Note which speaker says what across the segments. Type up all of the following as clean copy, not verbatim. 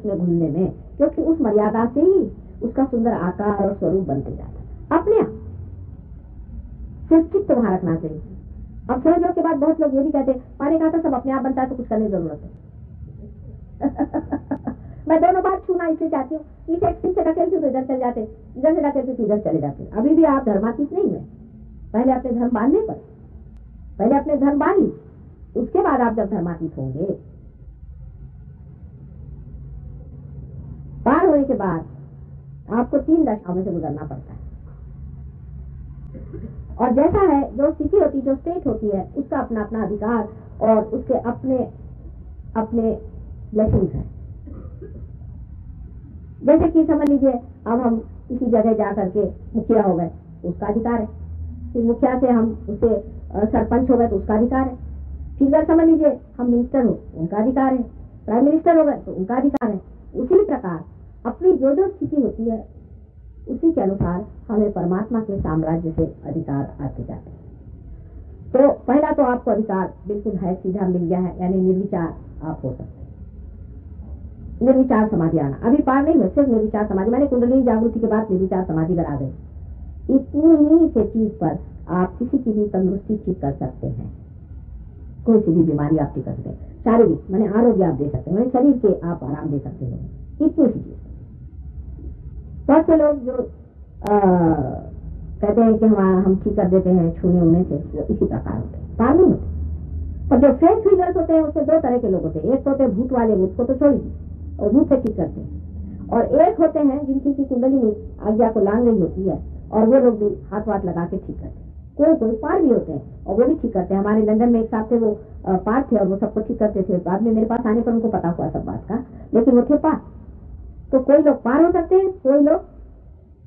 Speaker 1: उसमें घुलने में, क्योंकि उस मर्यादा से ही उसका सुंदर आकार और स्वरूप बनते जाता है अपने आप। सिर्फ चित्त वहां रखना चाहिए। अब सहयोग के बाद बहुत लोग ये भी कहते हैं पानी कहा था सब अपने आप बनता है तो कुछ करने की जरूरत है। मैं दोनों बार छूना इसलिए चाहती हूँ, इस एक्सिस से ढकेलती हूँ तो इधर चले जाते, इधर से ढकेलती तो इधर चले जाते। अभी भी आप धर्मातीत नहीं हुए। पहले अपने धर्म बांधने पर, पहले अपने धर्म बांध ली, उसके बाद आप जब धर्मातीत होंगे, पार होने के बाद आपको 3 दशाओं में से गुजरना पड़ता है। और जैसा है, जो स्थिति होती, जो स्टेट होती है, उसका अपना अपना अधिकार और उसके अपने अपने ब्लेसिंग्स हैं। जैसे कि समझ लीजिए अब हम किसी जगह जा करके मुखिया हो गए, उसका अधिकार है। फिर मुखिया से हम उससे सरपंच हो गए तो उसका अधिकार है। फिर समझ लीजिए हम मिनिस्टर हो, उनका अधिकार है। प्राइम मिनिस्टर हो गए तो उनका अधिकार है। उसी प्रकार अपनी जो जो स्थिति होती है उसी के अनुसार हमें परमात्मा के साम्राज्य से अधिकार आते जाते हैं। तो पहला तो आपको अधिकार बिल्कुल है, सीधा मिल गया है, यानी निर्विचार आप हो सकते हैं। निर्विचार समाधि आना, अभी पार नहीं हुए, सिर्फ निर्विचार समाधि, मैंने कुंडलिनी जागृति के बाद निर्विचार समाधि करा गई। इतनी ही से चीज पर आप किसी की भी तंदुरुस्ती ठीक कर सकते हैं, कोई सी भी बीमारी आप ठीक कर सकते हैं, शारीरिक मैंने आरोग्य आप दे सकते हैं, मैंने शरीर के आप आराम दे सकते हैं। इतनी सी चीज। बहुत से लोग जो कहते हैं कि हम ठीक कर देते हैं छूने उने से, वो इसी प्रकार होते हैं, पार नहीं होते। पर जो फेक फिगर्स होते हैं उसमें 2 तरह के लोग होते हैं। एक होते हैं भूत वाले, भूत को तो छोड़ दीजिए, और भूत से ठीक करते हैं। और एक होते हैं जिनकी की कुंडलिनी आज्ञा को लांग रही होती है, और वो लोग भी हाथ वाथ लगा के ठीक करते हैं। कोई कोई पार भी होते हैं और वो भी ठीक करते हैं। हमारे लंदन में एक साथ थे, वो पार थे और वो सबको ठीक करते थे। बाद में मेरे पास आने पर उनको पता हुआ सब बात का, लेकिन वो थे पार। तो कोई लोग पार हो सकते हैं, कोई लोग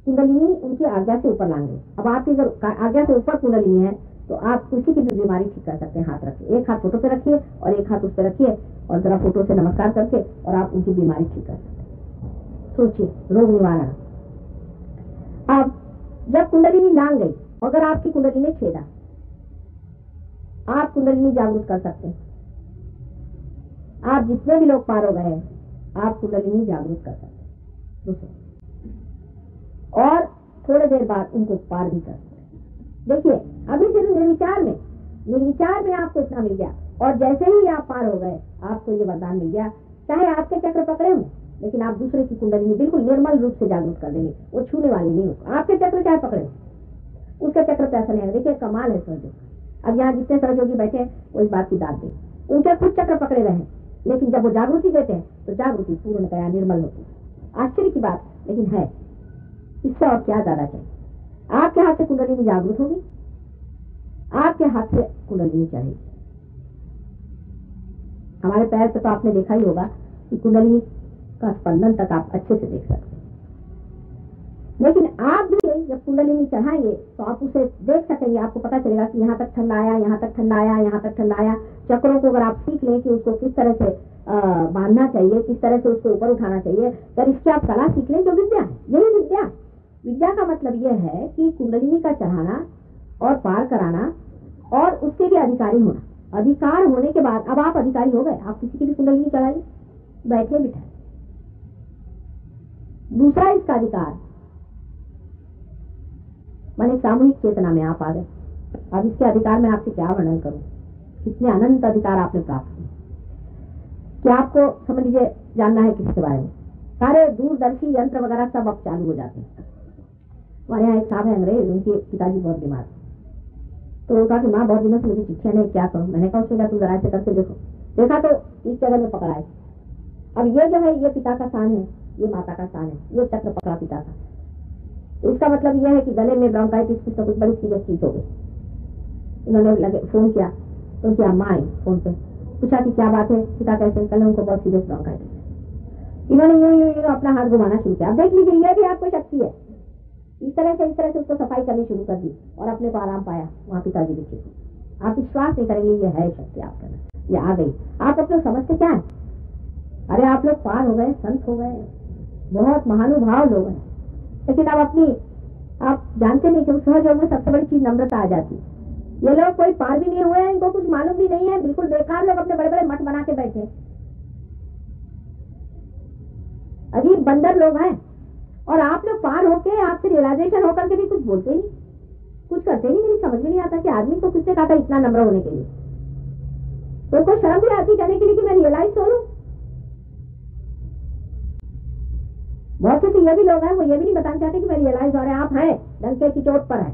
Speaker 1: कुंडलिनी उनकी आज्ञा से ऊपर लाएंगे। अब आपकी अगर आज्ञा से ऊपर कुंडलिनी है तो आप किसी की भी बीमारी ठीक कर सकते हैं। हाथ रखिए, एक हाथ फोटो पे रखिए और एक हाथ उस पे रखिए और जरा फोटो से नमस्कार करके और आप उनकी बीमारी ठीक कर सकते हैं। सोचिए, रोग निवारण। अब जब कुंडलिनी लांग गई, अगर आपकी कुंडलिनी छेदा, आप कुंडलिनी जागृत कर सकते हैं। आप जितने भी लोग पार हो गए आप कुंडलिनी जागृत कर सकते हैं दूसरे, और थोड़ी देर बाद उनको पार भी कर सकते। देखिए अभी सिर्फ निर्विचार में आपको इतना मिल गया, और जैसे ही आप पार हो गए आपको ये वरदान मिल गया, चाहे आपके चक्र पकड़े हों, लेकिन आप दूसरे की कुंडलिनी बिल्कुल निर्मल रूप से जागृत कर देंगे। वो छूने वाली नहीं होगा। आपके चक्र चाहे पकड़े, उसके चक्र पे ऐसा नहीं है। देखिए कमाल है सहयोग। अब यहाँ जितने सहयोगी बैठे हैं वो इस बात की दाद दें, उनके खुद चक्र पकड़े रहे, लेकिन जब वो जागृति देते हैं तो जागृति पूर्णतया निर्मल होती है। आश्चर्य की बात, लेकिन है। इससे और क्या ज्यादा चाहिए? आपके हाथ से कुंडलिनी जागृत होगी, आपके हाथ से कुंडलिनी चढ़ेगी। हमारे पैर पे तो आपने देखा ही होगा कि कुंडलिनी का स्पंदन तक आप अच्छे से देख सकते हैं, लेकिन आप भी जब कुंडलिनी चढ़ाएंगे तो आप उसे देख सकेंगे। आपको पता चलेगा कि यहाँ तक ठंडा आया, यहाँ तक ठंडा आया, यहाँ तक ठंडा आया। चक्रों को अगर आप सीख लें कि उसको किस तरह से बांधना चाहिए, किस तरह से उसको ऊपर उठाना चाहिए, अगर इसकी आप कला सीख लें, जो विद्या है, यही विद्या। विद्या का मतलब यह है कि कुंडलिनी का चढ़ाना और पार कराना और उसके लिए अधिकारी होना। अधिकार होने के बाद अब आप अधिकारी हो गए, आप किसी की भी कुंडलिनी चढ़ाइए, बैठे बिठाए। दूसरा इसका अधिकार माने सामूहिक चेतना में आप आ गए। अब इसके अधिकार में आपसे क्या वर्णन करूं, कितने अनंत अधिकार आपने प्राप्त किए। क्या आपको समझ लीजिए जानना है किसके बारे में? सारे दूरदर्शी यंत्र वगैरह सब अब चालू हो जाते हैं। हमारे यहाँ एक साहब है अंग्रेज, उनके पिताजी बहुत बीमार, तो उनका कि माँ बहुत दिनों से मुझे चिट्ठियां नहीं, क्या करूं? मैंने कहा उसमें तुम जरा से करके देखो। देखा तो इस जगह में पकड़ा है। अब ये जो है ये पिता का स्थान है, ये माता का स्थान है, ये चक्र पकड़ा पिता का। तो इसका मतलब यह है कि गले में ब्रोंकाइटिस की कुछ बड़ी सीरियस चीज हो गई। इन्होंने फोन किया तो उनकी अम्मा आई, फोन पे पूछा कि क्या बात है, पिता कैसे? कल उनको बहुत सीरियस ब्रोंकाइटिस है। इन्होंने यूं अपना हाथ घुमाना शुरू किया। अब देख लीजिए यह भी आपको शक्ति है। इस तरह से उसको सफाई करनी शुरू कर दी और अपने को आराम पाया। वहाँ पिताजी भी ठीक। आप विश्वास नहीं करेंगे, ये है शक्ति आपके अंदर, ये आ गई। आप अपने समझते क्या है? अरे आप लोग पार हो गए, संत हो गए, बहुत महानुभाव लोग हैं, लेकिन आप जानते नहीं कि उस सहयोग में सबसे बड़ी चीज नम्रता आ जाती। ये लोग कोई पार भी नहीं हुए हैं, इनको कुछ मालूम भी नहीं है, बिल्कुल बेकार लोग अपने बड़े बड़े मठ बना के बैठे। अजीब बंदर लोग हैं, और आप लोग पार होके आपसे रियलाइजेशन होकर के भी कुछ बोलते ही नहीं, कुछ करते नहीं। मेरी समझ में नहीं आता कि आदमी को किसने कहा था इतना नम्र होने के लिए। तो कोई शर्म भी आती कहने के लिए कि मैं रियलाइज हो लूं। बहुत से तो ये भी लोग हैं, वो ये भी नहीं बताना चाहते कि मैं रियलाइज हो रहे हैं। आप हैं, डंके की चोट पर है।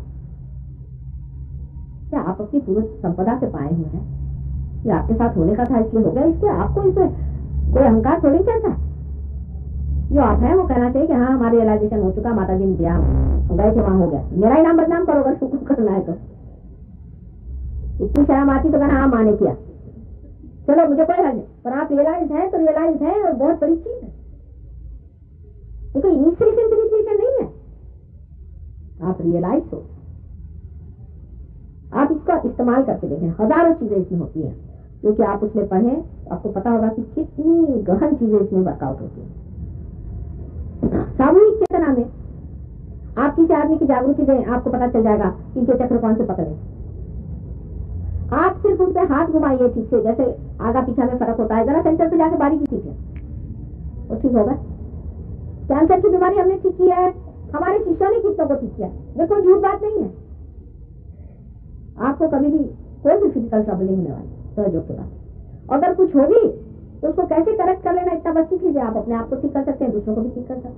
Speaker 1: क्या आप अपनी पूर्व संपदा से पाए हुए हैं? ये आपके साथ होने का था इसलिए हो गया, इसके आपको इसमें कोई अहंकार थोड़ी चलता है। जो आप हैं वो कहना चाहिए कि हाँ हमारी रियलाइजेशन हो चुका, माता जी ने दिया, गए थे वहां हो गया। मेरा ही नाम बदनाम करो अगर सुख करना है तो। इतनी शर्म आती तो कहना हाँ माने किया, चलो मुझे कोई हर्ज नहीं, पर आप रियलाइज है तो रियलाइज है, और बहुत बड़ी चीज है। देखो इनिशिएशन नहीं है, आप रियलाइज हो। आप इसका इस्तेमाल करके देखें, हजारों चीजें इसमें होती हैं, क्योंकि आप उसमें पढ़ें आपको पता होगा कि कितनी गहन चीजें इसमें वर्कआउट होती हैं। सामूहिक चेतना में आप किसी आदमी की जागृति दें, आपको पता चल जाएगा कि इनके चक्र कौन से पकड़े। आप सिर्फ उन पे हाथ घुमाइए ठीक से, जैसे आगा पीछा में फर्क होता है, जरा सेंटर पे जाके बारीकी सीखे, वो ठीक होगा। कैंसर की बीमारी हमने ठीक किया है, हमारे शिष्यों ने कितनों को ठीक किया, वे कोई झूठ बात नहीं है। आपको कभी भी कोई भी फिजिकल ट्रबल नहीं होने वाली सहयोग के बाद। अगर कुछ होगी तो उसको कैसे करेक्ट कर लेना, इतना बस सीख लीजिए। आप अपने आप को ठीक कर सकते हैं, दूसरों को भी ठीक कर सकते हैं।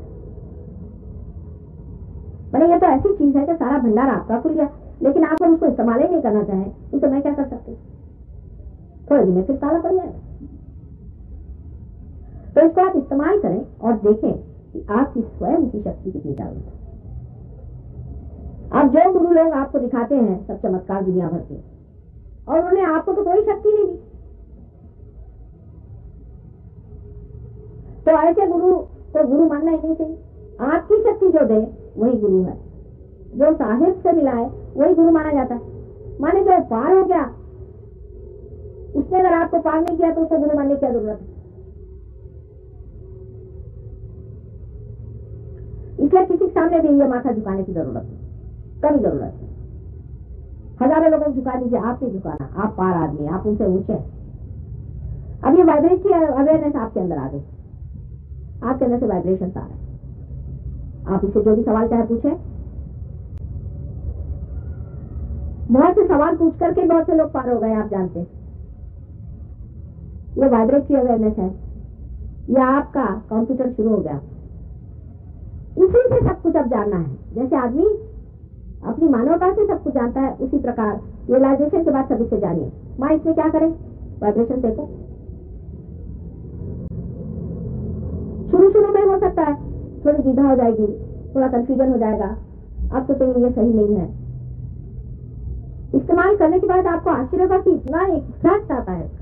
Speaker 1: मैंने ये तो ऐसी चीज है कि सारा भंडार आपका खुल गया, लेकिन आप उसको इस्तेमाल ही नहीं करना चाहें, उसे मैं क्या कर सकती हूँ? थोड़े दिन में फिर ताला पड़ जाएगा। तो इसको आप इस्तेमाल करें और देखें कि आपकी स्वयं की शक्ति कितनी जागृत है। अब जो गुरु लोग आपको दिखाते हैं सब चमत्कार दुनिया भर के, और उन्होंने आपको तो कोई शक्ति नहीं दी, तो ऐसे गुरु को गुरु मानना ही नहीं चाहिए। आपकी शक्ति जो दे वही गुरु है, जो साहिब से मिला है वही गुरु माना जाता है। माने जो पार हो गया उसने अगर आपको पार नहीं किया तो उसको गुरु मानने की क्या जरूरत है? इसलिए किसी के सामने भी ये माथा झुकाने की जरूरत है, कभी जरूरत है। हजारों लोगों को झुका दीजिए, आप नहीं झुकाना, आप पार आदमी, आप उनसे ऊंचे हैं। अब ये वाइब्रेशन अवेयरनेस आपके अंदर आ गई, आपके अंदर से वाइब्रेशन आ रहे हैं। आप इससे जो भी सवाल चाहे पूछे। बहुत से सवाल पूछ करके बहुत से लोग पार हो गए, आप जानते हैं। ये वाइब्रेटरी अवेयरनेस है, ये आपका कंप्यूटर शुरू हो गया। इसी से सब कुछ अब जानना है। जैसे आदमी अपनी मानवता से सब कुछ जानता है, उसी प्रकार रियलाइजेशन के बाद सब इससे जानिए। माँ इसमें क्या करें? वाइब्रेशन देखो। शुरू में हो सकता है थोड़ी द्विधा हो जाएगी, थोड़ा कंफ्यूजन हो जाएगा, आप सोचेंगे ये सही नहीं है। इस्तेमाल करने के बाद आपको आश्चर्य होगा कि इतना इफेक्ट आता है इसका।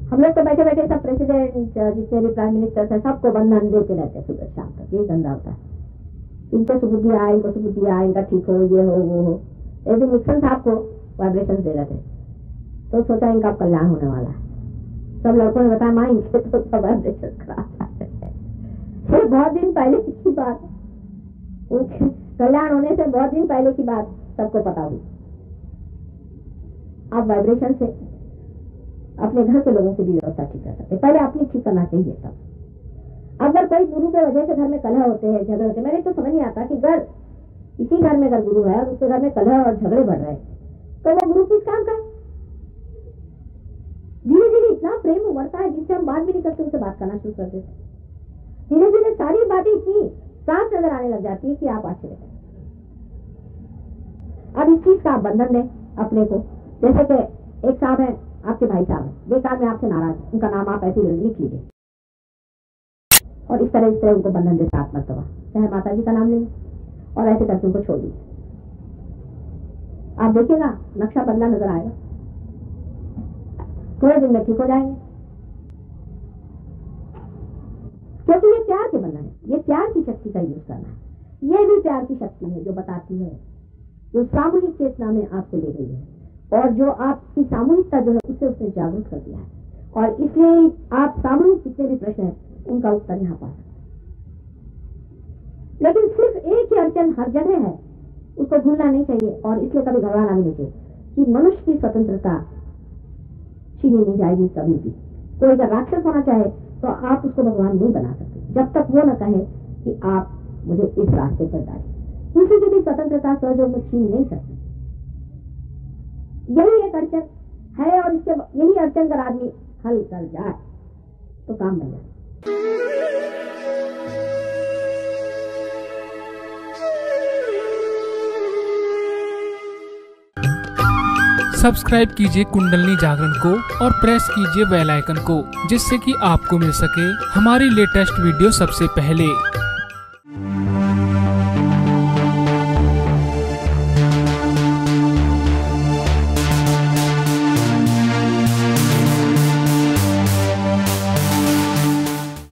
Speaker 1: हम लोग तो बैठे बैठे सब प्रेसिडेंट जितने भी प्राइम मिनिस्टर है सबको बंधन देते रहते हैं सुबह शाम तक। ये गंदा होता है। इनको सुबुद्धि आए, इनको सुबुद्धि आए, इनका ठीक हो, ये हो वो हो। एक दिन निक्सन साहब को वाइब्रेशन दे रहे थे तो सोचा इनका कल्याण होने वाला है। सब लड़कों ने बताया माँ इनके तो सब वाइब्रेशन खराब है। फिर बहुत दिन पहले की बात, कल्याण होने से बहुत दिन पहले की बात सबको पता हुई। आप वाइब्रेशन से अपने घर के लोगों की भी व्यवस्था ठीक कर सकते। पहले अपनी ठीक करना चाहिए तब। अगर कोई गुरु के वजह से घर में कलह होते हैं, झगड़े होते हैं, मेरे तो समझ नहीं आता कि घर इसी घर में अगर गुरु है और उसके घर में कलह और झगड़े बढ़ रहे हैं तो वो गुरु किस काम का है? धीरे धीरे इतना प्रेम उमड़ता है जिससे हम बात भी नहीं करते, उससे बात करना शुरू कर देते। धीरे धीरे सारी बातें इतनी साफ नजर आने लग जाती है कि आप आश्चर्य करें। अब इस चीज का आप बंधन दें अपने को। जैसे कि एक साहब है, आपके भाई साहब है, बेकार में आपसे नाराज, उनका नाम आप ऐसे लिख लीजिए और इस तरह उनको बंधन देते आत्मतवा, चाहे माता जी का नाम ले और ऐसे करके उनको छोड़ दीजिए। आप देखिएगा नक्शा बदला नजर आएगा, थोड़े दिन में ठीक हो जाएंगे। क्योंकि ये प्यार के बंधन है, ये प्यार की शक्ति का यूज करना है। ये भी प्यार की शक्ति है जो बताती है, जो सामूहिक चेतना में आपको ले गई है और जो आपकी सामूहिकता जो है उसे उसने जागरूक कर दिया है। और इसलिए आप सामूहिक जितने भी प्रश्न है उनका उत्तर यहाँ पा सकते। लेकिन सिर्फ एक ही अड़चन हर जगह है, उसको भूलना नहीं चाहिए और इसलिए कभी घबराना भी नहीं चाहिए कि मनुष्य की स्वतंत्रता छीनी नहीं जाएगी कभी भी। कोई अगर राक्षस होना चाहे तो आप उसको भगवान नहीं बना सकते जब तक वो न कहे कि आप मुझे इस रास्ते पर डालें। किसी की भी स्वतंत्रता सहयोग में छीन नहीं सकती। यही एक अड़चन है और इसके यही अड़चन अगर आदमी हल कर जाए तो काम बन जाए।
Speaker 2: सब्सक्राइब कीजिए कुंडलनी जागरण को और प्रेस कीजिए बेल आइकन को, जिससे कि आपको मिल सके हमारी लेटेस्ट वीडियो सबसे पहले।